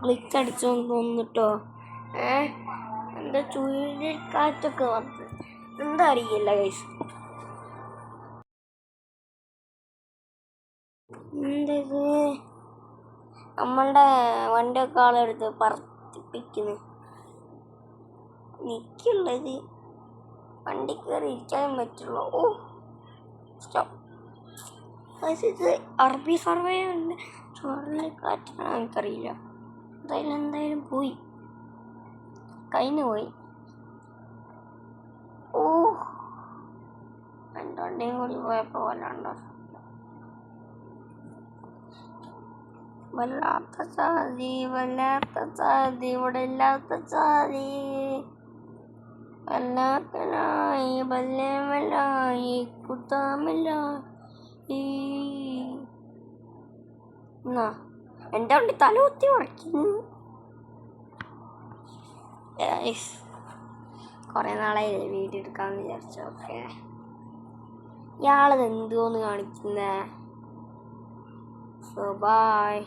Click അടിച്ചു തോന്നിട്ടോ. എൻ്റെ ചുഴലിക്കാറ്റൊക്കെ വന്ന് എന്താ അറിയില്ല ഗൈസ്. എന്തത് നമ്മളുടെ വണ്ടിയൊക്കെ ആളെടുത്ത് പറത്തിപ്പിക്കുന്നു. എനിക്കുള്ളത് വണ്ടി കയറി ഇരിക്കാനും പറ്റുള്ളൂ. ഇത് അറബി സർവേയുണ്ട്. ചുഴലിക്കാറ്റാണ് എനിക്കറിയില്ല. എന്തായാലും പോയി കഴിഞ്ഞു പോയി. എൻ്റെ വണ്ടിയും കൂടി പോയപ്പോൾ വല്ലാത്ത ചാതി ഇവിടെ ഇല്ലാത്ത ചാതി വല്ലാത്തനായി ബല്യമല്ലായി കുത്താമല്ലായി. എൻ്റെ വണ്ടി തലകുത്തി ഉറക്കുന്നു. കുറെ നാളായി വീഡിയോ എടുക്കാമെന്ന് വിചാരിച്ചു. ഓക്കെ, ഇയാളത് എന്തോന്ന് കാണിക്കുന്നേ. So by.